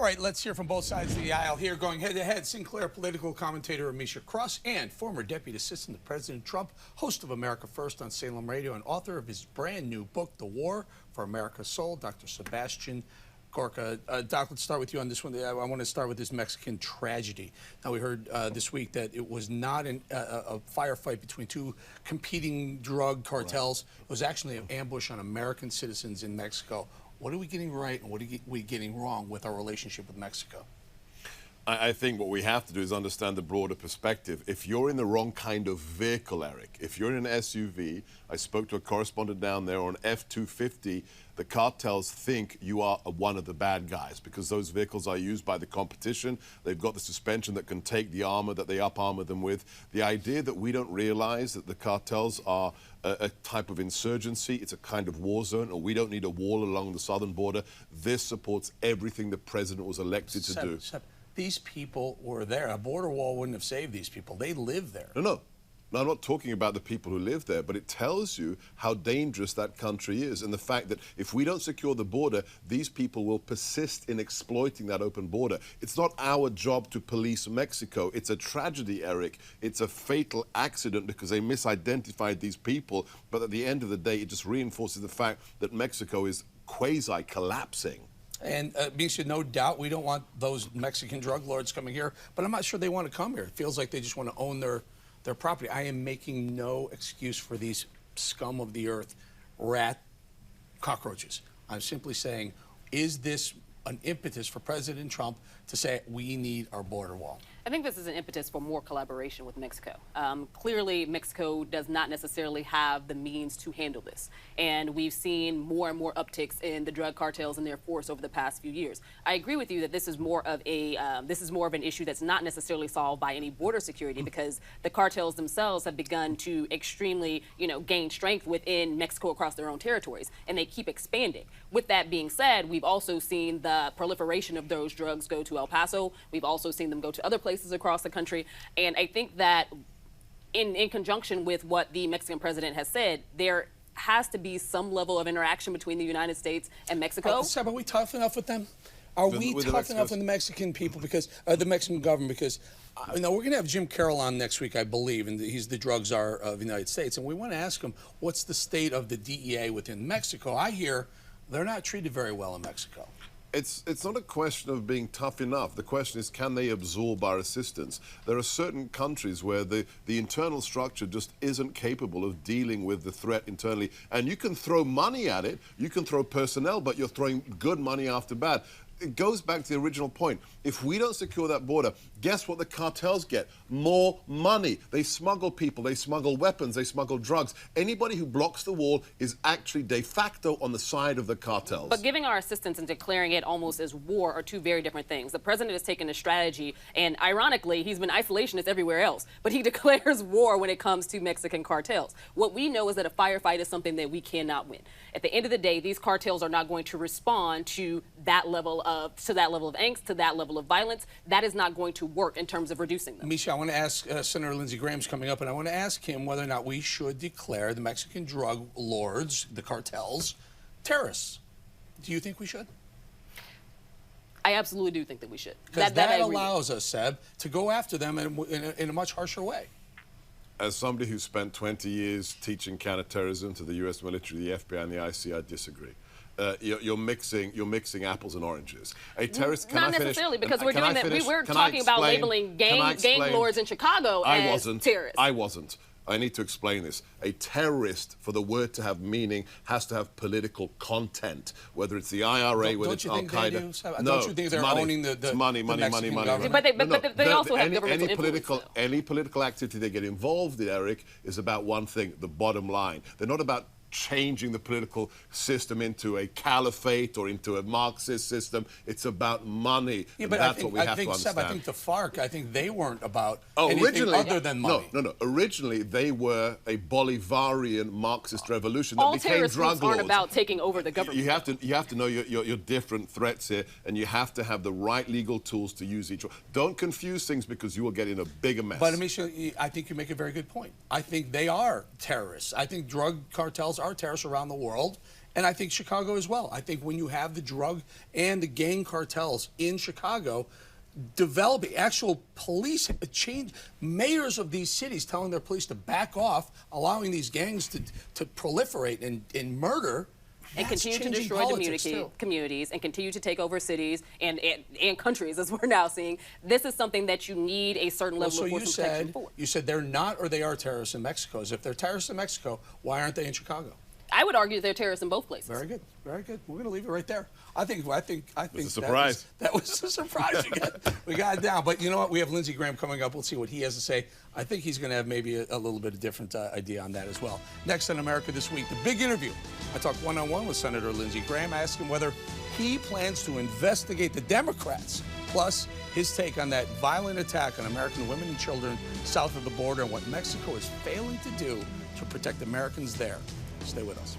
right, let's hear from both sides of the aisle here. Going head-to-head, Sinclair political commentator Amisha Cross and former Deputy Assistant to President Trump, host of America First on Salem Radio and author of his brand new book, The War for America's Soul, Dr. Sebastian Gorka. Doc, let's start with you on this one. I want to start with this Mexican tragedy. Now, we heard this week that it was not a firefight between two competing drug cartels. Right. It was actually an ambush on American citizens in Mexico. What are we getting right and what are we getting wrong with our relationship with Mexico? I think what we have to do is understand the broader perspective. If you're in the wrong kind of vehicle, Eric, if you're in an SUV, I spoke to a correspondent down there on F-250, the cartels think you are one of the bad guys because those vehicles are used by the competition. They've got the suspension that can take the armor that they up-armor them with. The idea that we don't realize that the cartels are a type of insurgency, it's a kind of war zone, or we don't need a wall along the southern border, this supports everything the president was elected to do. These people were there. A border wall wouldn't have saved these people. They live there. No, I'm not talking about the people who live there, but it tells you how dangerous that country is and the fact that if we don't secure the border, these people will persist in exploiting that open border. It's not our job to police Mexico. It's a tragedy, Eric. It's a fatal accident because they misidentified these people, but at the end of the day, it just reinforces the fact that Mexico is quasi-collapsing. And Misha, no doubt we don't want those Mexican drug lords coming here, but I'm not sure they want to come here. It feels like they just want to own their property. I am making no excuse for these scum of the earth, rat cockroaches. I'm simply saying, is this an impetus for President Trump to say we need our border wall? I think this is an impetus for more collaboration with Mexico. Clearly, Mexico does not necessarily have the means to handle this. And we've seen more and more upticks in the drug cartels and their force over the past few years. I agree with you that this is more of an issue that's not necessarily solved by any border security because the cartels themselves have begun to extremely, gain strength within Mexico across their own territories, and they keep expanding. With that being said, we've also seen the proliferation of those drugs go to El Paso. We've also seen them go to other places across the country. And I think that in conjunction with what the Mexican president has said, there has to be some level of interaction between the United States and Mexico. Seb, are we tough enough with them? Are we tough enough with the Mexican people because the Mexican government? Because we're going to have Jim Carroll on next week, I believe, and he's the drug czar of the United States. And we want to ask him what's the state of the DEA within Mexico. I hear they're not treated very well in Mexico. It's not a question of being tough enough. The question is, can they absorb our assistance? There are certain countries where the internal structure just isn't capable of dealing with the threat internally. And you can throw money at it, you can throw personnel, but you're throwing good money after bad. It goes back to the original point. If we don't secure that border, guess what the cartels get? More money. They smuggle people, they smuggle weapons, they smuggle drugs. Anybody who blocks the wall is actually de facto on the side of the cartels. But giving our assistance and declaring it almost as war are two very different things. The president has taken a strategy, and ironically, he's been isolationist everywhere else, but he declares war when it comes to Mexican cartels. What we know is that a firefight is something that we cannot win. At the end of the day, these cartels are not going to respond to that level of angst, to that level of violence. That is not going to work in terms of reducing them. Misha, I want to ask Senator Lindsey Graham's coming up, and I want to ask him whether or not we should declare the Mexican drug lords, the cartels, terrorists. Do you think we should? I absolutely do think that we should. Because that allows us, Seb, to go after them in a much harsher way. As somebody who spent 20 years teaching counterterrorism to the U.S. military, the FBI, and the IC, I disagree. You're mixing apples and oranges. A terrorist, not necessarily, because we're doing that. We're talking about labeling gang lords in Chicago as terrorists. I wasn't. I need to explain this. A terrorist, for the word to have meaning, has to have political content, whether it's the IRA, whether it's Al-Qaeda. No, don't you think they're owning the money. But they also have governmental influence. Any political activity they get involved in, Eric, is about one thing, the bottom line. They're not about changing the political system into a caliphate or into a Marxist system. It's about money. Yeah, but that's what we have to understand. Seb, I think the FARC, they weren't about anything other than money. No. Originally, they were a Bolivarian Marxist revolution that became drug lords. All terrorist groups aren't about taking over the government. You have to know your different threats here, and you have to have the right legal tools to use each one. Don't confuse things because you will get in a bigger mess. But, Amisha, I think you make a very good point. I think they are terrorists. I think drug cartels are terrorists around the world, And I think Chicago as well. I think when you have the drug and the gang cartels in Chicago, developing actual police change, mayors of these cities telling their police to back off, allowing these gangs to proliferate and murder. And continue to destroy the communities and continue to take over cities and countries, as we're now seeing. This is something that you need a certain level of force and protection for. You said they're not or they are terrorists in Mexico. If they're terrorists in Mexico, why aren't they in Chicago? I would argue they're terrorists in both places. Very good, very good. We're going to leave it right there. I think it's a surprise. That was a surprise. We got it down. But you know what? We have Lindsey Graham coming up. We'll see what he has to say. I think he's going to have maybe a little bit of different idea on that as well. Next on America This Week, the big interview. I talked one-on-one with Senator Lindsey Graham. I asked him whether he plans to investigate the Democrats, plus his take on that violent attack on American women and children south of the border and what Mexico is failing to do to protect Americans there. Stay with us.